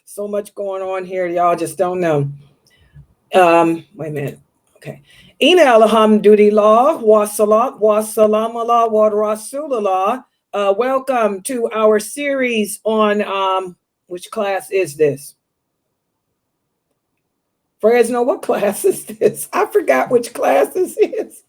So much going on here. Y'all just don't know. Wait a minute. Okay. Ina alhamdulillah wa salat wa salam ala wa rasulullah. Welcome to our series on which class is this? Fresno, what class is this? I forgot which class this is.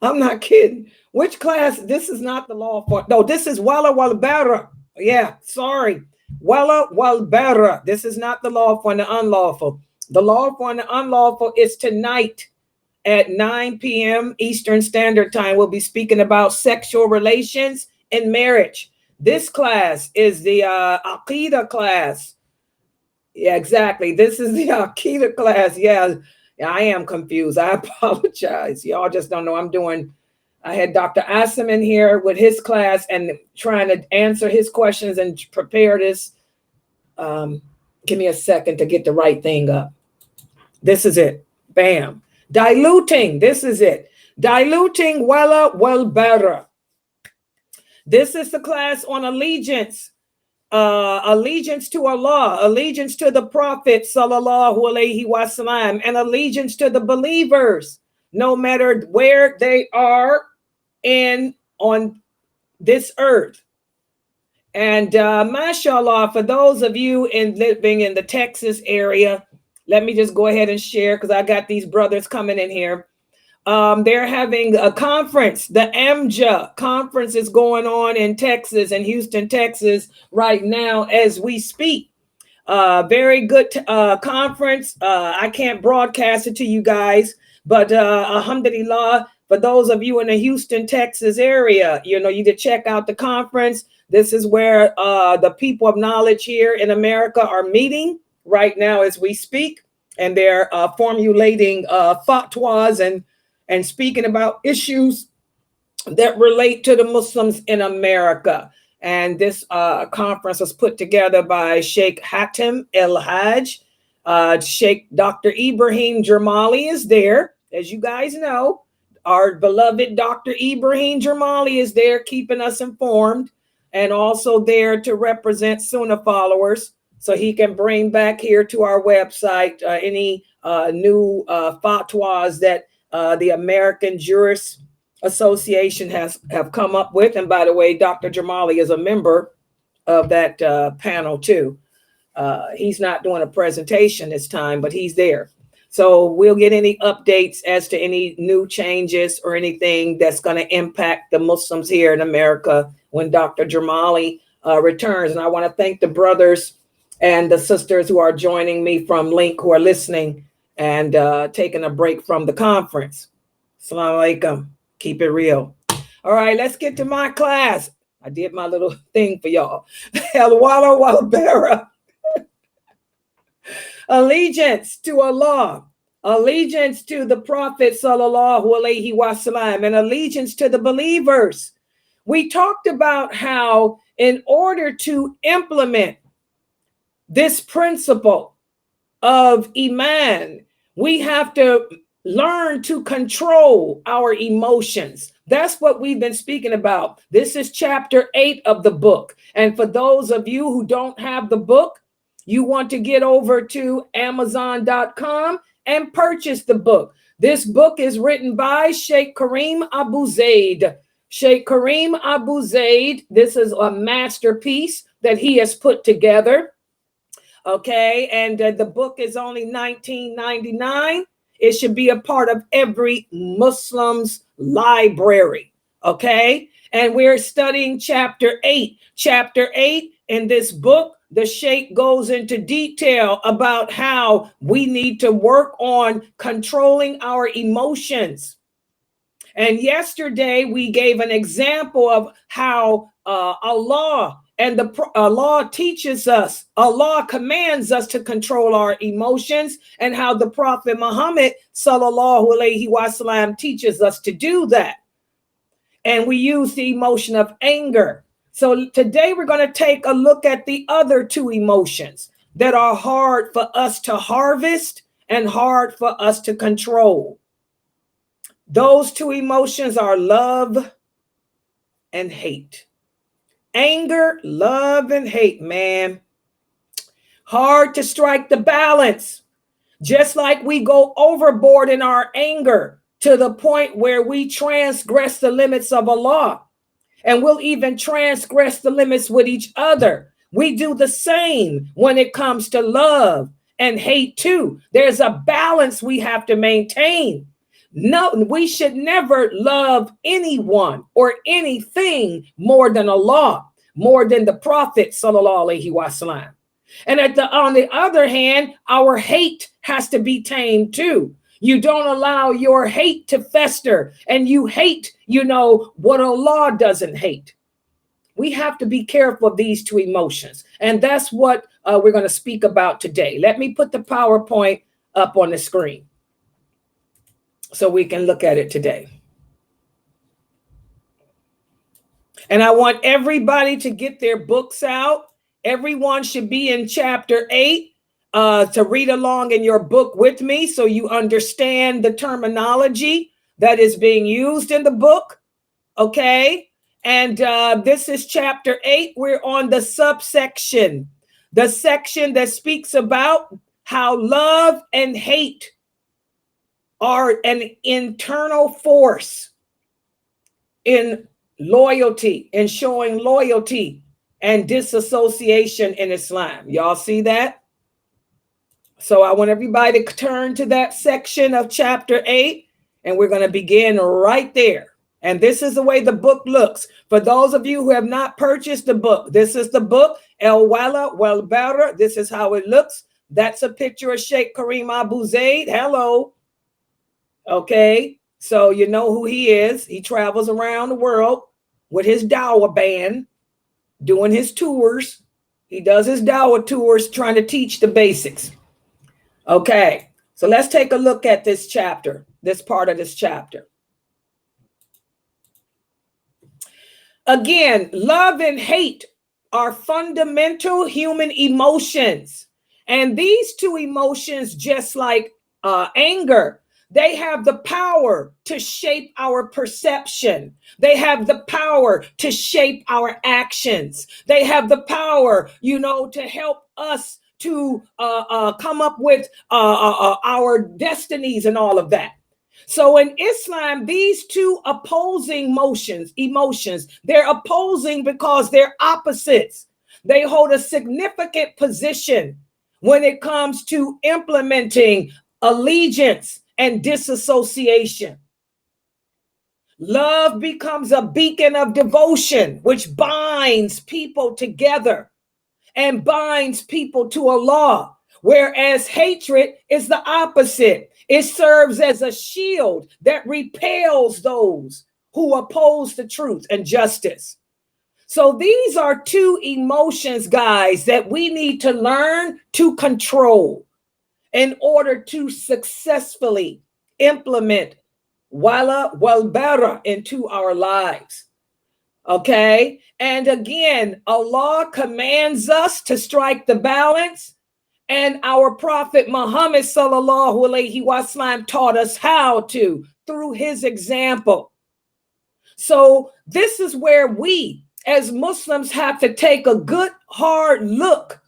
I'm not kidding. Which class? This is not the law for. No, this is wala wal bara. Yeah, sorry. Wala wal bara. This is not the law for the unlawful. The law for the unlawful is tonight at 9 p.m. Eastern Standard Time. We'll be speaking about sexual relations and marriage. This class is the Aqidah class. Yeah, exactly. This is the Aqidah class. Yeah, I am confused. I apologize. Y'all just don't know. I had Dr. Asim in here with his class and trying to answer his questions and prepare this. Give me a second to get the right thing up. This is it. Bam. Diluting. This is it. Diluting wala wal bara. This is the class on allegiance. Allegiance to Allah, allegiance to the Prophet sallallahu alaihi wasallam, and allegiance to the believers, no matter where they are on this earth. And mashallah, for those of you living in the Texas area, let me just go ahead and share because I got these brothers coming in here. They're having a conference. The AMJA conference is going on in Texas, in Houston, Texas, right now as we speak. Very good conference. I can't broadcast it to you guys, but alhamdulillah, for those of you in the Houston, Texas area, you can check out the conference. This is where the people of knowledge here in America are meeting right now as we speak, and they're formulating fatwas and speaking about issues that relate to the Muslims in America. And this conference was put together by Sheikh Hatem El-Hajj. Sheikh Dr. Ibrahim Jermali is there. As you guys know, our beloved Dr. Ibrahim Jermali is there keeping us informed and also there to represent Sunnahfollowers so he can bring back here to our website any new fatwas that the American Jurist Association have come up with. And by the way, Dr. Jamali is a member of that panel too. He's not doing a presentation this time, but he's there. So we'll get any updates as to any new changes or anything that's going to impact the Muslims here in America when Dr. Jamali returns. And I want to thank the brothers and the sisters who are joining me from Link, who are listening and taking a break from the conference. Assalamu alaikum. Keep it real. All right, let's get to my class. I did my little thing for y'all. Wala wal bara. Allegiance to Allah, allegiance to the Prophet sallallahu alaihi wasallam, and allegiance to the believers. We talked about how in order to implement this principle of Iman, we have to learn to control our emotions. That's what we've been speaking about. This is chapter 8 of the book. And for those of you who don't have the book, you want to get over to Amazon.com and purchase the book. This book is written by Sheikh Kareem Abu Zaid. Sheikh Kareem Abu Zaid, this is a masterpiece that he has put together. Okay, and the book is only $19.99. It should be a part of every Muslim's library. Okay, and we're studying chapter 8. Chapter 8 in this book, the Sheikh goes into detail about how we need to work on controlling our emotions. And yesterday we gave an example of how Allah and Allah teaches us, Allah commands us to control our emotions, and how the Prophet Muhammad sallallahu alaihi wasallam teaches us to do that. And we use the emotion of anger. So today we're going to take a look at the other two emotions that are hard for us to harvest and hard for us to control. Those two emotions are love and hate. Anger, love, and hate, man. hard to strike the balance. Just like we go overboard in our anger to the point where we transgress the limits of Allah, and we'll even transgress the limits with each other. We do the same when it comes to love and hate too. There's a balance we have to maintain. No, we should never love anyone or anything more than Allah, more than the Prophet sallallahu alaihi wasallam. And on the other hand, our hate has to be tamed too. You don't allow your hate to fester, and you hate, what Allah doesn't hate. We have to be careful of these two emotions. And that's what we're going to speak about today. Let me put the PowerPoint up on the screen so we can look at it today. And I want everybody to get their books out. Everyone should be in chapter 8 to read along in your book with me so you understand the terminology that is being used in the book. Okay. And this is chapter 8. We're on the subsection, the section that speaks about how love and hate are an internal force in loyalty and showing loyalty and disassociation in Islam. Y'all see that? So I want everybody to turn to that section of chapter 8, and we're going to begin right there. And this is the way the book looks. For those of you who have not purchased the book, this is the book, El Wala Wal Bara. This is how it looks. That's a picture of Sheikh Kareem Abu Zaid. Hello. Okay. So you know who he is. He travels around the world with his dawah band, doing his tours. He does his dawah tours, trying to teach the basics. Okay. So let's take a look at this chapter, this part of this chapter. Again, love and hate are fundamental human emotions. And these two emotions, just like anger, they have the power to shape our perception. They have the power to shape our actions. They have the power, to help us to come up with our destinies and all of that. So in Islam, these two opposing emotions, they're opposing because they're opposites. They hold a significant position when it comes to implementing allegiance and disassociation. Love becomes a beacon of devotion, which binds people together and binds people to Allah. Whereas hatred is the opposite. It serves as a shield that repels those who oppose the truth and justice. So these are two emotions, guys, that we need to learn to control in order to successfully implement wala wal bara into our lives. Okay. And again, Allah commands us to strike the balance. And our Prophet Muhammad sallallahu alaihi wasallam taught us how to, through his example. So this is where we as Muslims have to take a good hard look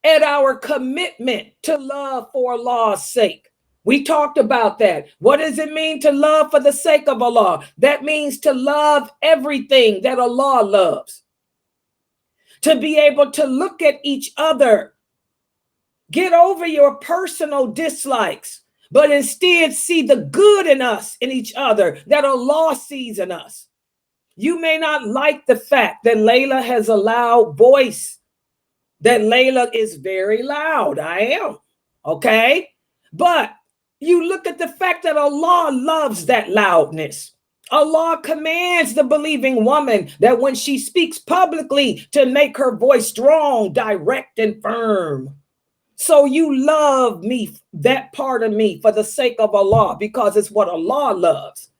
at our commitment to love for Allah's sake. We talked about that. What does it mean to love for the sake of Allah? That means to love everything that Allah loves. To be able to look at each other. Get over your personal dislikes, but instead see the good in us, in each other, that Allah sees in us. You may not like the fact that Layla has a loud voice, that Layla is very loud. I am, okay? But you look at the fact that Allah loves that loudness. Allah commands the believing woman that when she speaks publicly to make her voice strong, direct, and firm. So you love me, that part of me, for the sake of Allah, because it's what Allah loves.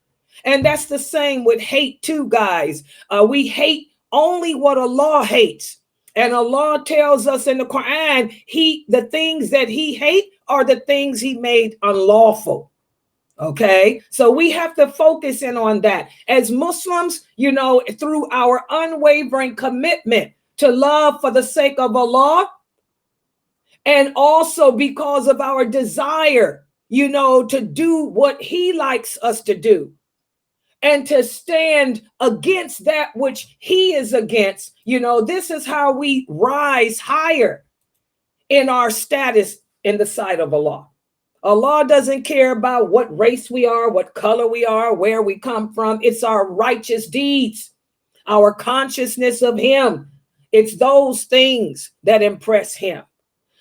And that's the same with hate too, guys. We hate only what Allah hates. And Allah tells us in the Quran, the things that he hates are the things he made unlawful. Okay, so we have to focus in on that. As Muslims, through our unwavering commitment to love for the sake of Allah, And also because of our desire, to do what he likes us to do and to stand against that which he is against. This is how we rise higher in our status in the sight of Allah. Allah doesn't care about what race we are, what color we are, where we come from. It's our righteous deeds, our consciousness of him. It's those things that impress him.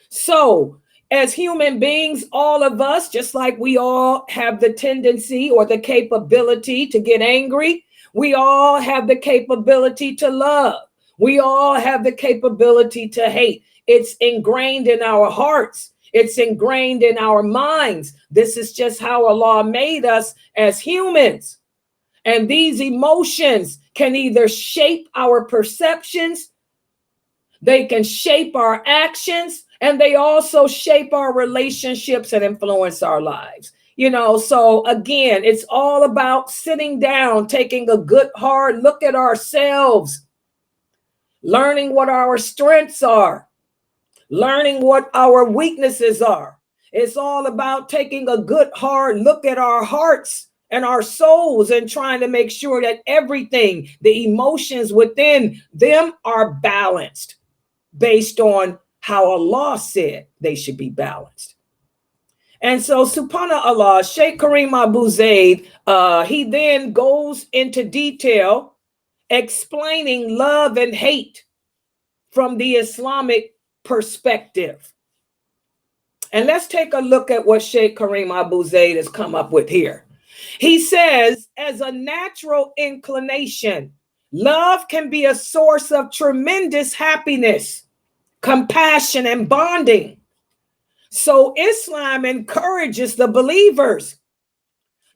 So as human beings, all of us, just like we all have the tendency or the capability to get angry, we all have the capability to love. We all have the capability to hate. It's ingrained in our hearts. It's ingrained in our minds. This is just how Allah made us as humans. And these emotions can either shape our perceptions, they can shape our actions, and they also shape our relationships and influence our lives. So again, it's all about sitting down, taking a good hard look at ourselves, learning what our strengths are, learning what our weaknesses are. It's all about taking a good hard look at our hearts and our souls and trying to make sure that everything, the emotions within them, are balanced based on how Allah said they should be balanced. And so, subhanAllah, Sheikh Kareem Abu Zaid, he then goes into detail explaining love and hate from the Islamic perspective. And let's take a look at what Sheikh Kareem Abu Zaid has come up with here. He says, as a natural inclination, love can be a source of tremendous happiness, compassion, and bonding. So Islam encourages the believers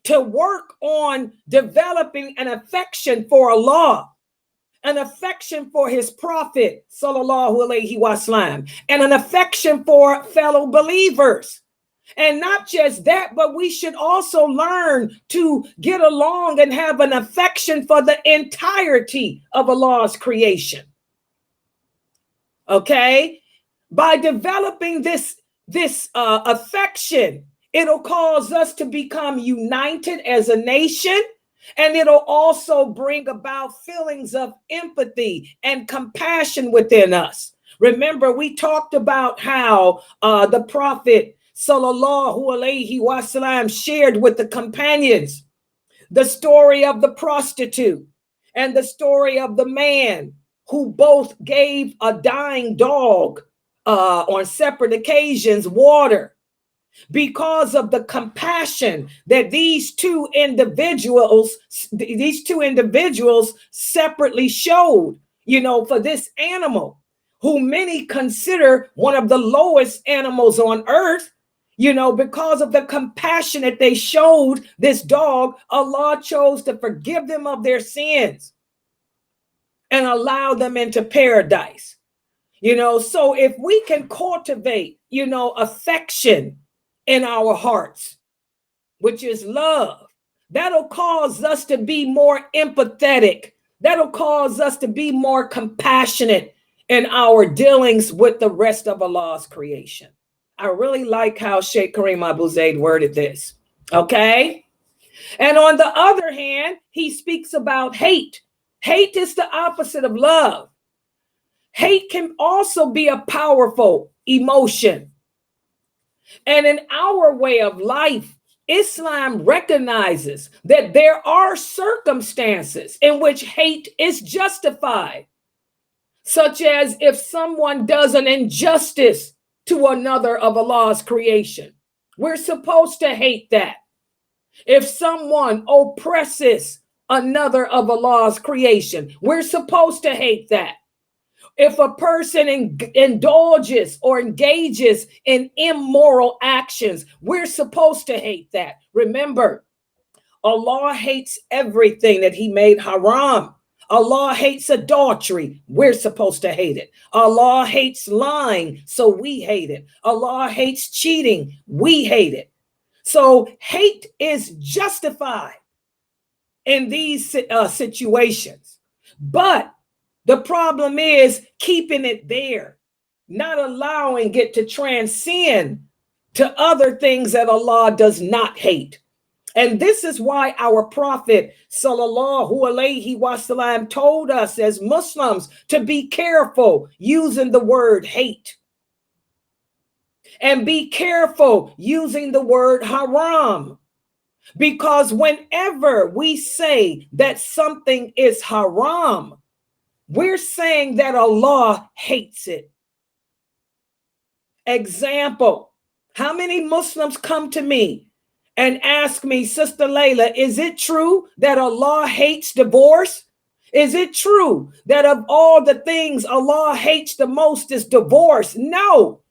to work on developing an affection for Allah, an affection for his prophet, sallallahu alaihi wasallam, and an affection for fellow believers. And not just that, but we should also learn to get along and have an affection for the entirety of Allah's creation. Okay? By developing this affection, it'll cause us to become united as a nation, and it'll also bring about feelings of empathy and compassion within us. Remember, we talked about how the Prophet sallallahu alaihi wasallam shared with the companions the story of the prostitute and the story of the man who both gave a dying dog on separate occasions water, because of the compassion that these two individuals separately showed, for this animal, who many consider one of the lowest animals on earth. Because of the compassion that they showed this dog, Allah chose to forgive them of their sins and allow them into paradise. So if we can cultivate, affection in our hearts, which is love, that'll cause us to be more empathetic. That'll cause us to be more compassionate in our dealings with the rest of Allah's creation. I really like how Sheikh Kareem Abu Zaid worded this. Okay. And on the other hand, he speaks about hate. Hate is the opposite of love. Hate can also be a powerful emotion. And in our way of life, Islam recognizes that there are circumstances in which hate is justified, such as if someone does an injustice to another of Allah's creation. We're supposed to hate that. If someone oppresses another of Allah's creation, we're supposed to hate that. If a person indulges or engages in immoral actions, we're supposed to hate that. Remember, Allah hates everything that he made haram. Allah hates adultery. We're supposed to hate it. Allah hates lying, so we hate it. Allah hates cheating. We hate it. So hate is justified in these situations. But the problem is keeping it there not allowing it to transcend to other things that Allah does not hate. And this is why our Prophet sallallahu alaihi wasallam told us as Muslims to be careful using the word hate. And be careful using the word haram. Because whenever we say that something is haram, we're saying that Allah hates it. Example, how many Muslims come to me and ask me, Sister Layla, is it true that Allah hates divorce? Is it true that of all the things Allah hates the most is divorce? No.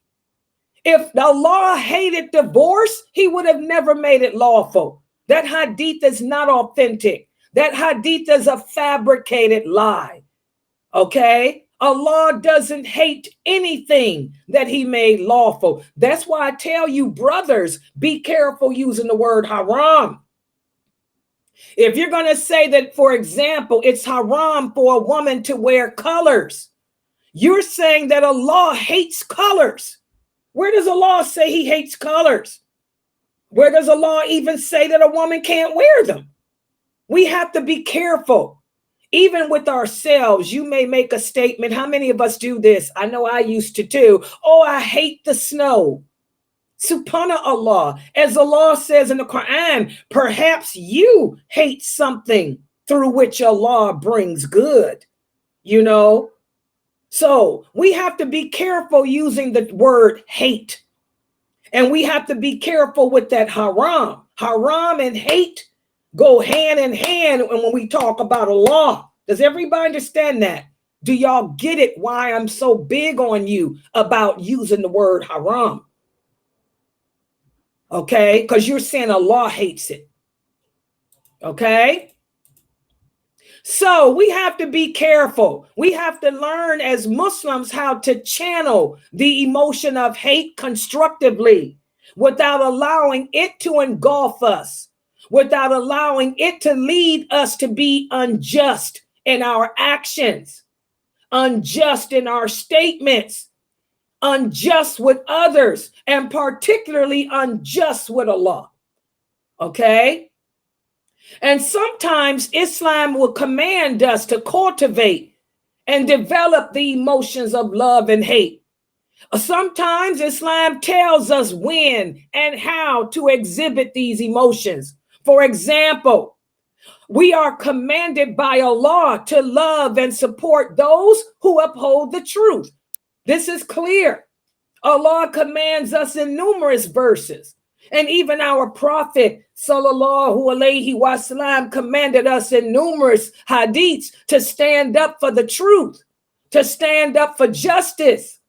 If Allah hated divorce, he would have never made it lawful. That hadith is not authentic. That hadith is a fabricated lie. Okay? Allah doesn't hate anything that he made lawful. That's why I tell you, brothers, be careful using the word haram. If you're going to say that, for example, it's haram for a woman to wear colors, you're saying that Allah hates colors. Where does Allah say he hates colors? Where does Allah even say that a woman can't wear them? We have to be careful. Even with ourselves, you may make a statement. How many of us do this? I know I used to too. Oh, I hate the snow. Subhanallah. As Allah says in the Quran, perhaps you hate something through which Allah brings good, you know? So we have to be careful using the word hate. And we have to be careful with that haram. Haram and hate go hand in hand when we talk about Allah. Does everybody understand that? Do y'all get it why I'm so big on you about using the word haram? Okay, because you're saying Allah hates it. Okay? So we have to be careful. We have to learn as Muslims how to channel the emotion of hate constructively without allowing it to engulf us, without allowing it to lead us to be unjust in our actions, unjust in our statements, unjust with others, and particularly unjust with Allah. Okay? And sometimes Islam will command us to cultivate and develop the emotions of love and hate. Sometimes Islam tells us when and how to exhibit these emotions. For example, we are commanded by Allah to love and support those who uphold the truth. This is clear. Allah commands us in numerous verses. And even our Prophet sallallahu alaihi wasallam commanded us in numerous hadiths to stand up for the truth, to stand up for justice,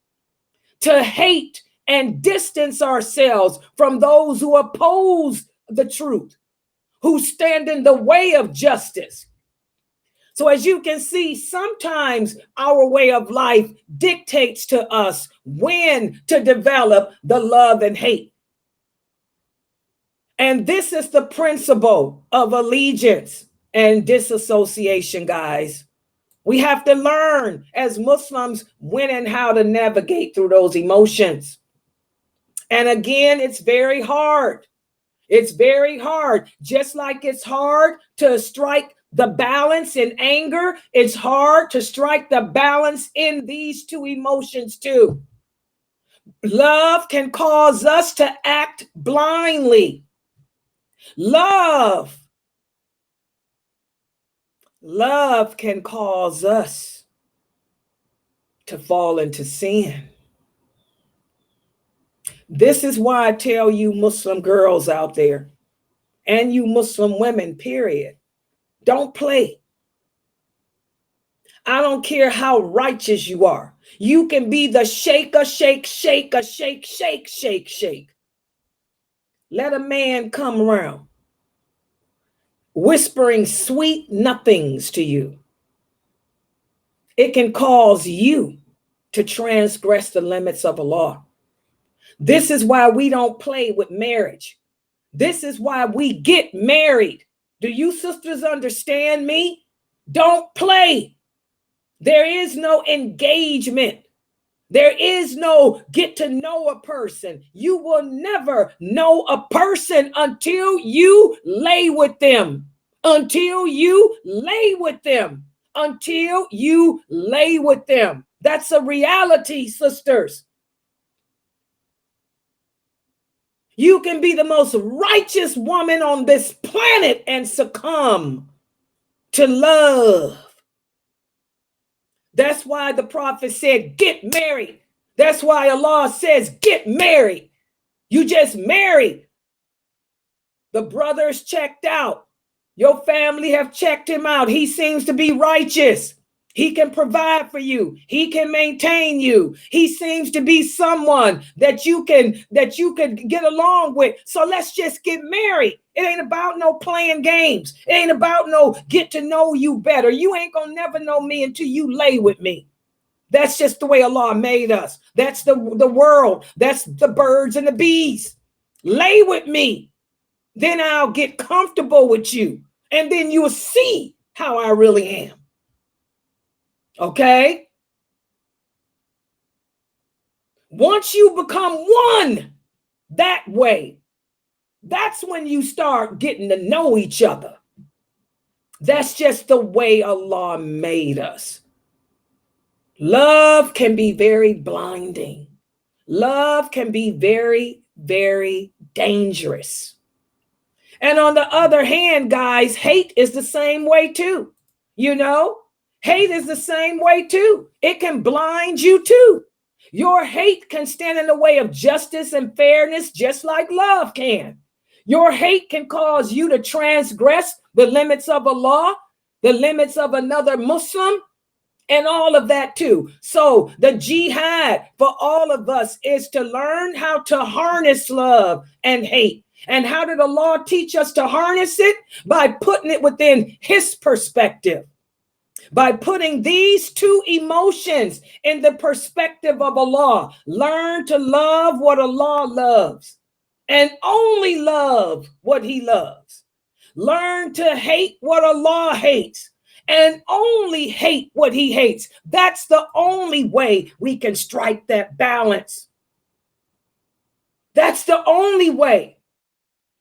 to hate and distance ourselves from those who oppose the truth, who stand in the way of justice. So as you can see, sometimes our way of life dictates to us when to develop the love and hate. And this is the principle of allegiance and disassociation, guys. We have to learn as Muslims when and how to navigate through those emotions. And again, it's very hard. It's very hard. Just like it's hard to strike the balance in anger, it's hard to strike the balance in these two emotions too. Love can cause us to act blindly. Love can cause us to fall into sin. This is why I tell you Muslim girls out there and you Muslim women, period, don't play. I don't care how righteous you are. You can be the shaker, shake. Let a man come around whispering sweet nothings to you. It can cause you to transgress the limits of Allah. This is why we don't play with marriage. This is why we get married. Do you sisters understand me? Don't play. There is no engagement. There is no get to know a person. You will never know a person until you lay with them. Until you lay with them. Until you lay with them. That's a reality, sisters. You can be the most righteous woman on this planet and succumb to love. That's why the prophet said, get married. That's why Allah says, get married. You just married. The brother's checked out. Your family have checked him out. He seems to be righteous. He can provide for you. He can maintain you. He seems to be someone that you can get along with. So let's just get married. It ain't about no playing games. It ain't about no get to know you better. You ain't gonna never know me until you lay with me. That's just the way Allah made us. That's the world. That's the birds and the bees. Lay with me. Then I'll get comfortable with you. And then you'll see how I really am. Okay? Once you become one that way, that's when you start getting to know each other. That's just the way Allah made us. Love can be very blinding. Love can be very, very dangerous. And on the other hand, guys, hate is the same way too. You know, hate is the same way too. It can blind you too. Your hate can stand in the way of justice and fairness, just like love can. Your hate can cause you to transgress the limits of Allah, the limits of another Muslim, and all of that too. So the jihad for all of us is to learn how to harness love and hate. And how did Allah teach us to harness it? By putting it within His perspective. By putting these two emotions in the perspective of Allah. Learn to love what Allah loves and only love what He loves. Learn to hate what Allah hates and only hate what He hates. That's the only way we can strike that balance. That's the only way.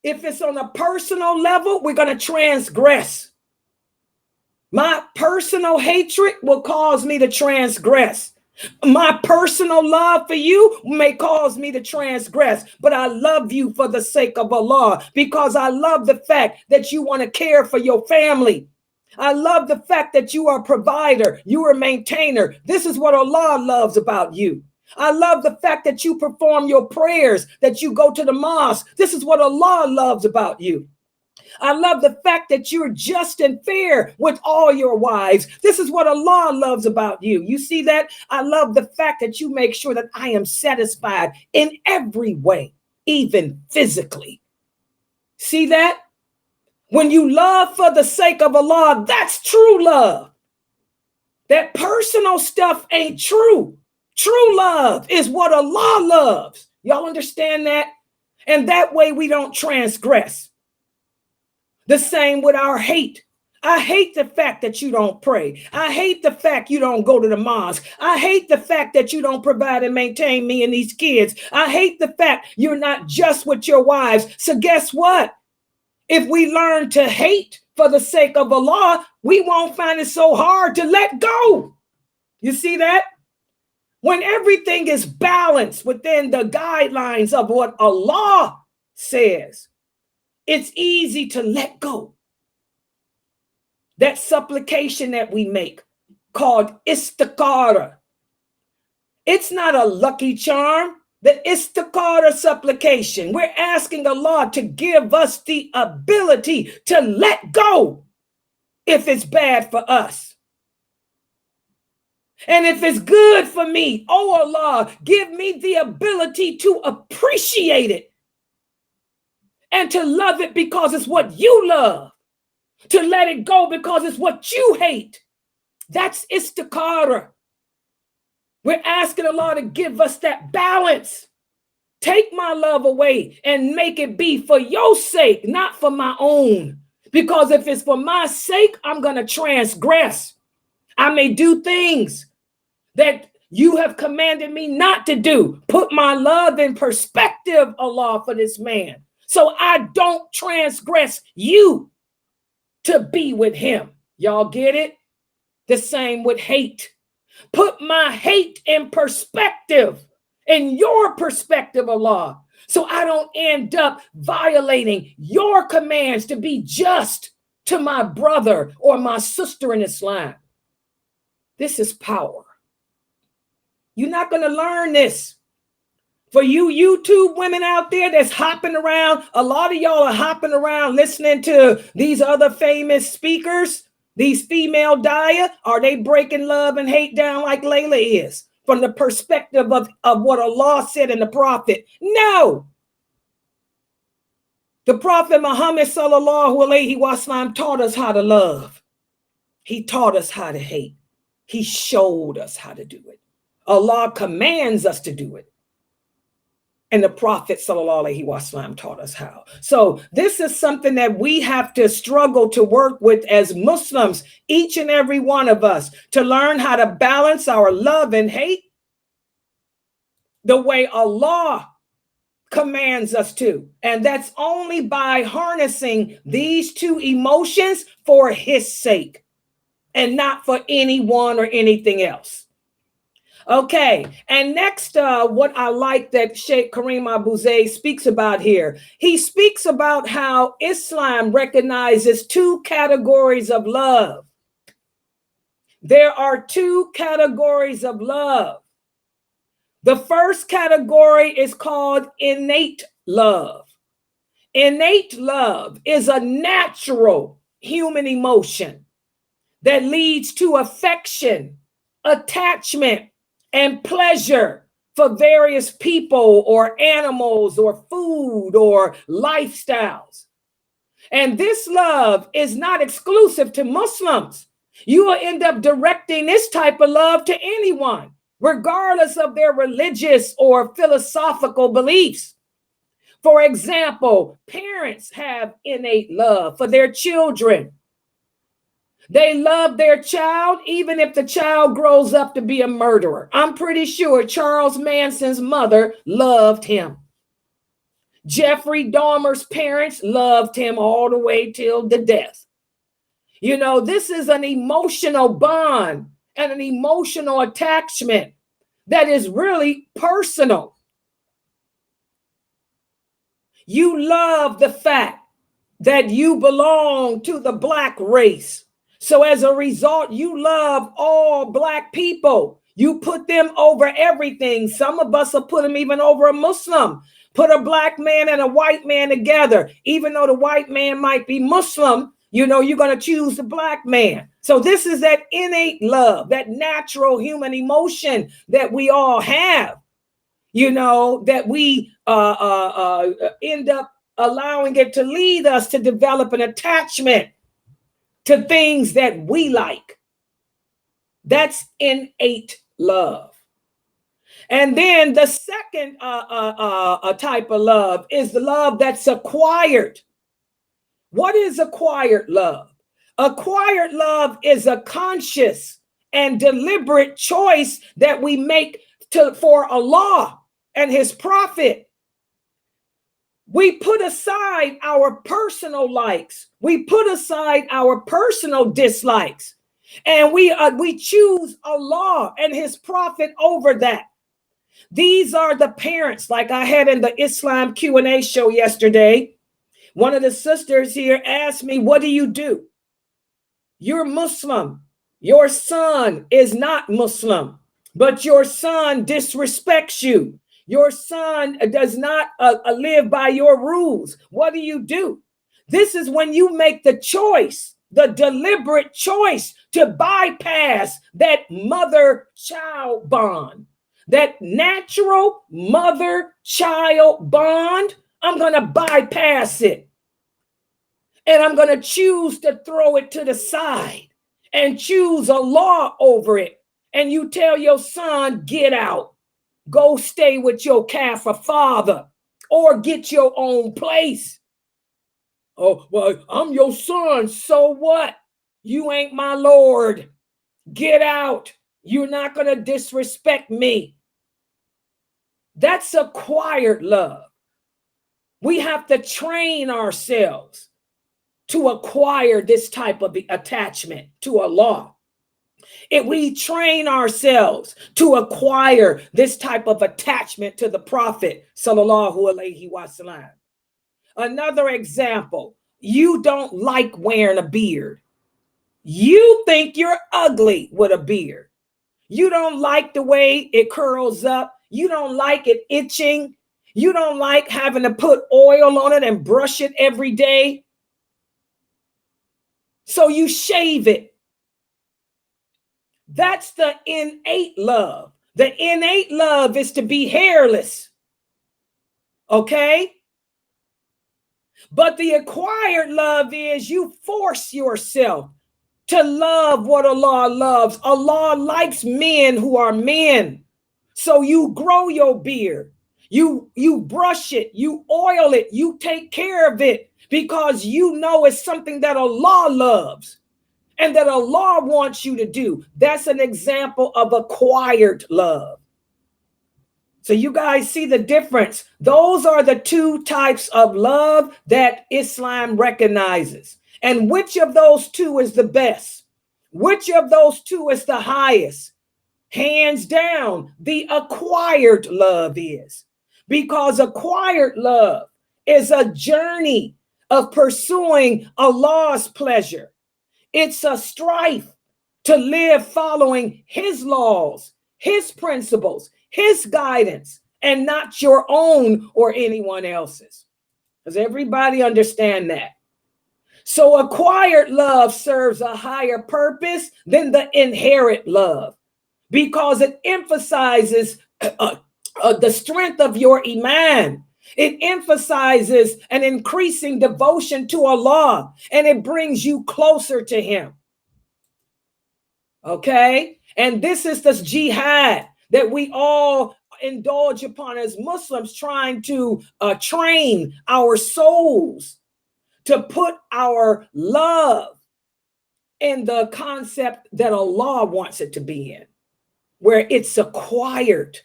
If it's on a personal level, we're going to transgress. My personal hatred will cause me to transgress. My personal love for you may cause me to transgress, but I love you for the sake of Allah because I love the fact that you want to care for your family. I love the fact that you are a provider, you are a maintainer. This is what Allah loves about you. I love the fact that you perform your prayers, that you go to the mosque. This is what Allah loves about you. I love the fact that you're just and fair with all your wives. This is what Allah loves about you. You see that? I love the fact that you make sure that I am satisfied in every way, even physically. See that? When you love for the sake of Allah, that's true love. That personal stuff ain't true. True love is what Allah loves. Y'all understand that? And that way we don't transgress. The same with our hate. I hate the fact that you don't pray. I hate the fact you don't go to the mosque. I hate the fact that you don't provide and maintain me and these kids. I hate the fact you're not just with your wives. So guess what? If we learn to hate for the sake of Allah, we won't find it so hard to let go. You see that? When everything is balanced within the guidelines of what Allah says, it's easy to let go. That supplication that we make called istikhara. It's not a lucky charm. The istikhara supplication, we're asking Allah to give us the ability to let go if it's bad for us. And if it's good for me, oh Allah, give me the ability to appreciate it and to love it because it's what you love, to let it go because it's what you hate. That's istikhara. We're asking Allah to give us that balance. Take my love away and make it be for your sake, not for my own. Because if it's for my sake, I'm going to transgress. I may do things that you have commanded me not to do. Put my love in perspective, Allah, for this man, so I don't transgress you to be with him. Y'all get it? The same with hate. Put my hate in perspective, in your perspective, Allah, so I don't end up violating your commands to be just to my brother or my sister in Islam. This is power. You're not going to learn this. For you YouTube women out there that's hopping around, a lot of y'all are hopping around listening to these other famous speakers, these female dawah. Are they breaking love and hate down like Layla is from the perspective of what Allah said in the Prophet? No. The Prophet Muhammad sallallahu alaihi wasallam taught us how to love. He taught us how to hate. He showed us how to do it. Allah commands us to do it. And the Prophet sallallahu alaihi wasallam taught us how. So this is something that we have to struggle to work with as Muslims, each and every one of us, to learn how to balance our love and hate the way Allah commands us to. And that's only by harnessing these two emotions for his sake and not for anyone or anything else. Okay, and next, what I like that Sheikh Kareem Abu Zayd speaks about here, he speaks about how Islam recognizes two categories of love. There are two categories of love. The first category is called innate love. Innate love is a natural human emotion that leads to affection, attachment, and pleasure for various people or animals or food or lifestyles. And this love is not exclusive to Muslims. You will end up directing this type of love to anyone, regardless of their religious or philosophical beliefs. For example, parents have innate love for their children. They love their child, even if the child grows up to be a murderer. I'm pretty sure Charles Manson's mother loved him. Jeffrey Dahmer's parents loved him all the way till the death. You know, this is an emotional bond and an emotional attachment that is really personal. You love the fact that you belong to the Black race. So as a result, you love all Black people. You put them over everything. Some of us will put them even over a Muslim. Put a Black man and a white man together. Even though the white man might be Muslim, you know, you're going to choose the Black man. So this is that innate love, that natural human emotion that we all have, you know, that we end up allowing it to lead us to develop an attachment to things that we like. That's innate love. And then the second type of love is the love that's acquired. What is acquired love? Acquired love is a conscious and deliberate choice that we make for Allah and his prophet. We put aside our personal likes. We put aside our personal dislikes. And we choose Allah and his prophet over that. These are the parents, like I had in the Islam Q&A show yesterday. One of the sisters here asked me, what do you do? You're Muslim. Your son is not Muslim, but your son disrespects you. Your son does not live by your rules. What do? This is when you make the choice, the deliberate choice to bypass that mother-child bond, that natural mother-child bond. I'm going to bypass it. And I'm going to choose to throw it to the side and choose Allah over it. And you tell your son, get out. Go stay with your Kafir father or get your own place. Oh, well, I'm your son. So what? You ain't my Lord. Get out. You're not going to disrespect me. That's acquired love. We have to train ourselves to acquire this type of attachment to Allah. If we train ourselves to acquire this type of attachment to the Prophet, sallallahu alaihi wasallam. Another example, you don't like wearing a beard. You think you're ugly with a beard. You don't like the way it curls up. You don't like it itching. You don't like having to put oil on it and brush it every day. So you shave it. That's the innate love. The innate love is to be hairless. Okay? But the acquired love is you force yourself to love what Allah loves. Allah likes men who are men. So you grow your beard. You brush it. You oil it. You take care of it because you know it's something that Allah loves and that Allah wants you to do. That's an example of acquired love. So you guys see the difference. Those are the two types of love that Islam recognizes. And which of those two is the best? Which of those two is the highest? Hands down, the acquired love is. Because acquired love is a journey of pursuing Allah's pleasure. It's a strife to live following His laws, His principles, His guidance, and not your own or anyone else's. Does everybody understand that? So acquired love serves a higher purpose than the inherent love because it emphasizes the strength of your iman. It emphasizes an increasing devotion to Allah, and it brings you closer to Him. Okay? And this is this jihad that we all indulge upon as Muslims, trying to train our souls to put our love in the concept that Allah wants it to be in, where it's acquired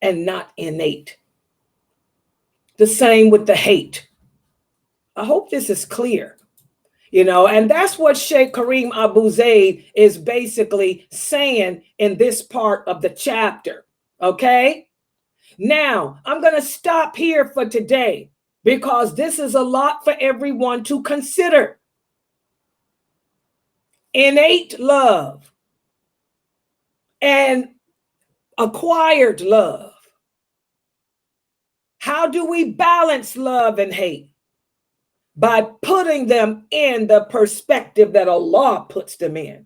and not innate. The same with the hate. I hope this is clear. You know, and that's what Sheikh Kareem Abu Zaid is basically saying in this part of the chapter. Okay? Now, I'm going to stop here for today because this is a lot for everyone to consider. Innate love and acquired love. How do we balance love and hate? By putting them in the perspective that Allah puts them in.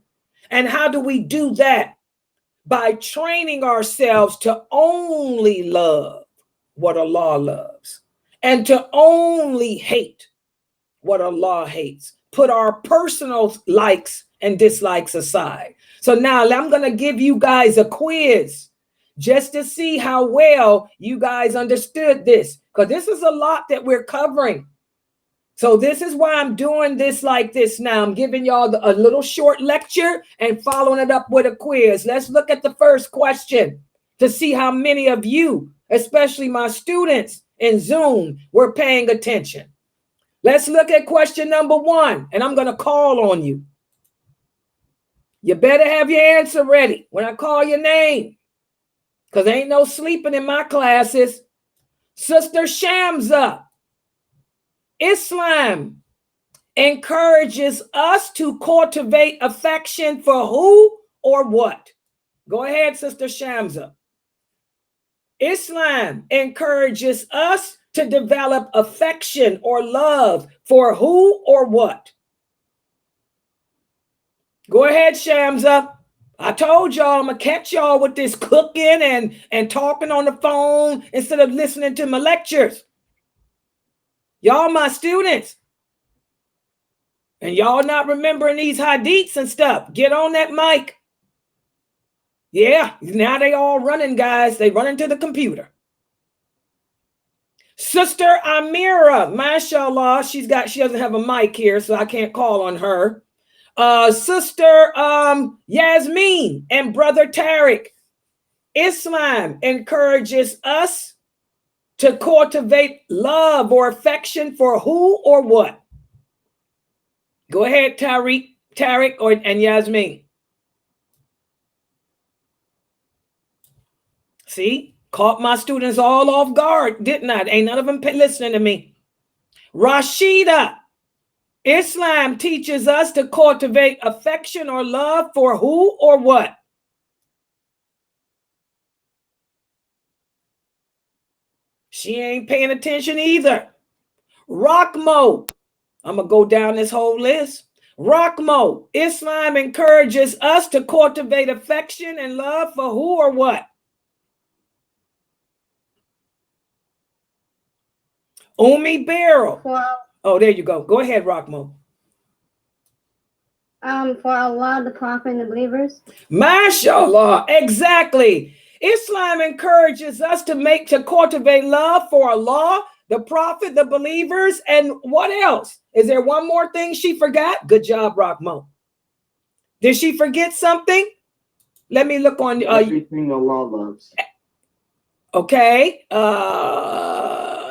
And how do we do that? By training ourselves to only love what Allah loves and to only hate what Allah hates. Put our personal likes and dislikes aside. So now I'm going to give you guys a quiz just to see how well you guys understood this, because this is a lot that we're covering. So this is why I'm doing this like this now. I'm giving y'all a little short lecture and following it up with a quiz. Let's look at the first question to see how many of you, especially my students in Zoom, were paying attention. Let's look at question number 1, and I'm going to call on you. You better have your answer ready when I call your name, because there ain't no sleeping in my classes. Sister Shamsa, Islam encourages us to cultivate affection for who or what? Go ahead, Sister Shamsa. Islam encourages us to develop affection or love for who or what? Go ahead, Shamsa. I told y'all I'm going to catch y'all with this cooking and talking on the phone instead of listening to my lectures. Y'all my students. And y'all not remembering these hadiths and stuff. Get on that mic. Yeah, now they all running, guys. They running to the computer. Sister Amira, mashallah, she doesn't have a mic here, so I can't call on her. Sister Yasmin and Brother Tariq, Islam encourages us to cultivate love or affection for who or what? Go ahead, Tariq and Yasmin. See, caught my students all off guard, didn't I? Ain't none of them listening to me. Rashida, Islam teaches us to cultivate affection or love for who or what? She ain't paying attention either. Rockmo, I'm going to go down this whole list. Rockmo, Islam encourages us to cultivate affection and love for who or what? Umi Barrel. Oh, there you go. Go ahead, Rockmo. For Allah, the Prophet, and the believers. MashaAllah, exactly. Islam encourages us to cultivate love for Allah, the Prophet, the believers, and what else? Is there one more thing she forgot? Good job, Rockmo. Did she forget something? Let me look on everything Allah loves. Okay.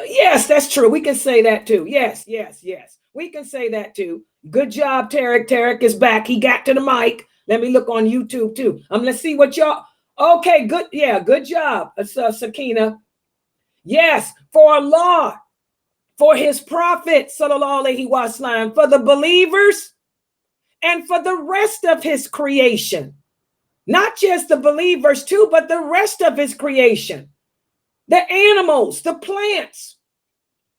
Yes, that's true. We can say that too. Yes. We can say that too. Good job, Tariq. Tariq is back. He got to the mic. Let me look on YouTube too. Let's see what y'all. Okay, good. Yeah, good job, Sakina. Yes, for Allah, for His Prophet, sallallahu alaihi wasallam, for the believers, and for the rest of His creation. Not just the believers too, but the rest of His creation. The animals, the plants.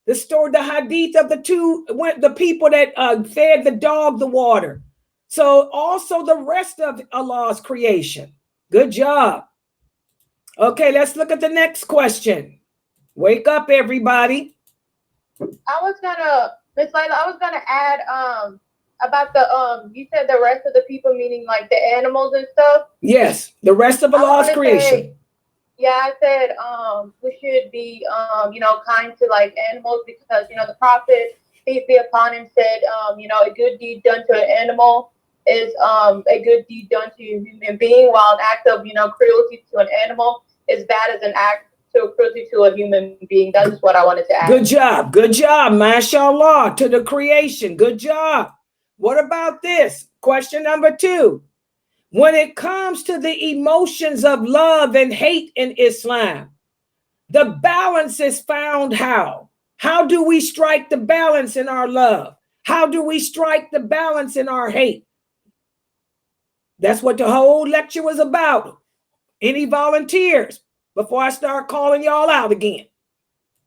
The hadith of the people that fed the dog the water. So also the rest of Allah's creation. Good job. Okay, let's look at the next question. Wake up, everybody. I was gonna add about the you said the rest of the people, meaning like the animals and stuff. Yes, the rest of Allah's creation. I said we should be kind to like animals because the Prophet, peace be upon him, said a good deed done to an animal is a good deed done to a human being, while an act of cruelty to an animal is bad as an act of cruelty to a human being. That's what I wanted to add. Good job, mashallah, to the creation. Good job. What about this? Question number 2. When it comes to the emotions of love and hate in Islam, the balance is found how? How do we strike the balance in our love? How do we strike the balance in our hate? That's what the whole lecture was about. Any volunteers before I start calling y'all out again?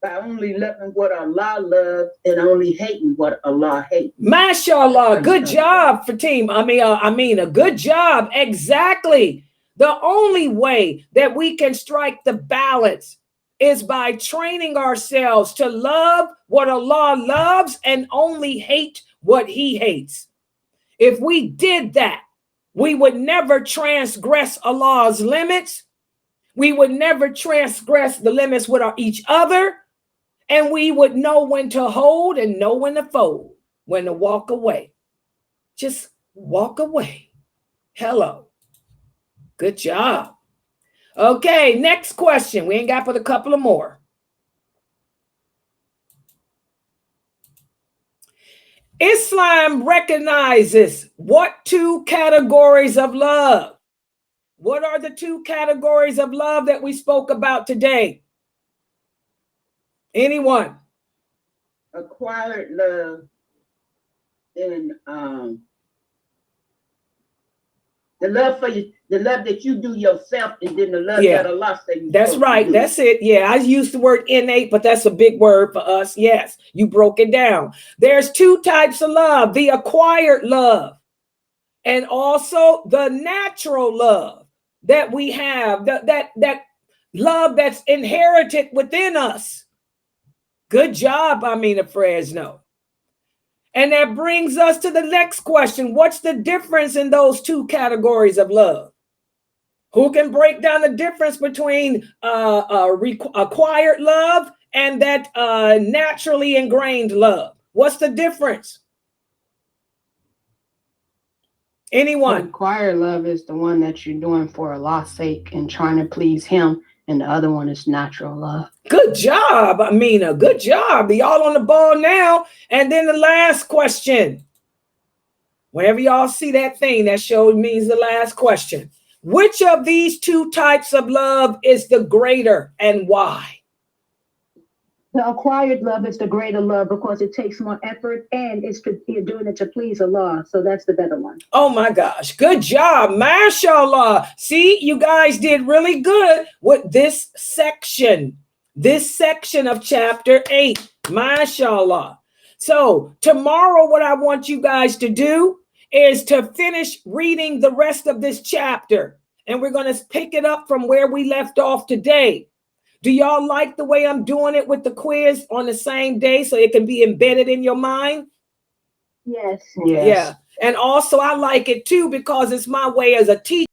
By only loving what Allah loves and only hating what Allah hates. MashaAllah, good job, Fatim. A good job. Exactly. The only way that we can strike the balance is by training ourselves to love what Allah loves and only hate what He hates. If we did that, we would never transgress Allah's limits. We would never transgress the limits with each other. And we would know when to hold and know when to fold, when to walk away. Just walk away. Hello. Good job. Okay, next question. We ain't got but a couple of more. Islam recognizes what 2 categories of love? What are the 2 categories of love that we spoke about today? Anyone? Acquired love and the love for you, the love that you do yourself, and then the love that Allah says you. That's right. That's it. Yeah, I used the word innate, but that's a big word for us. Yes, you broke it down. There's 2 types of love: the acquired love, and also the natural love that we have. That love that's inherited within us. Good job, Amina Fresno. And that brings us to the next question. What's the difference in those 2 categories of love? Who can break down the difference between acquired love and that naturally ingrained love? What's the difference? Anyone? Required love is the one that you're doing for Allah's sake and trying to please him. And the other one is natural love. Good job, Amina. Good job. Y'all on the ball now. And then the last question. Whenever y'all see that thing, that shows means the last question. Which of these two types of love is the greater and why? The acquired love is the greater love because it takes more effort and you're doing it to please Allah. So that's the better one. Oh my gosh. Good job. MashaAllah. See, you guys did really good with this section of chapter 8. MashaAllah. So tomorrow, what I want you guys to do is to finish reading the rest of this chapter. And we're going to pick it up from where we left off today. Do y'all like the way I'm doing it with the quiz on the same day so it can be embedded in your mind? Yes. Yes. Yeah. And also I like it too because it's my way as a teacher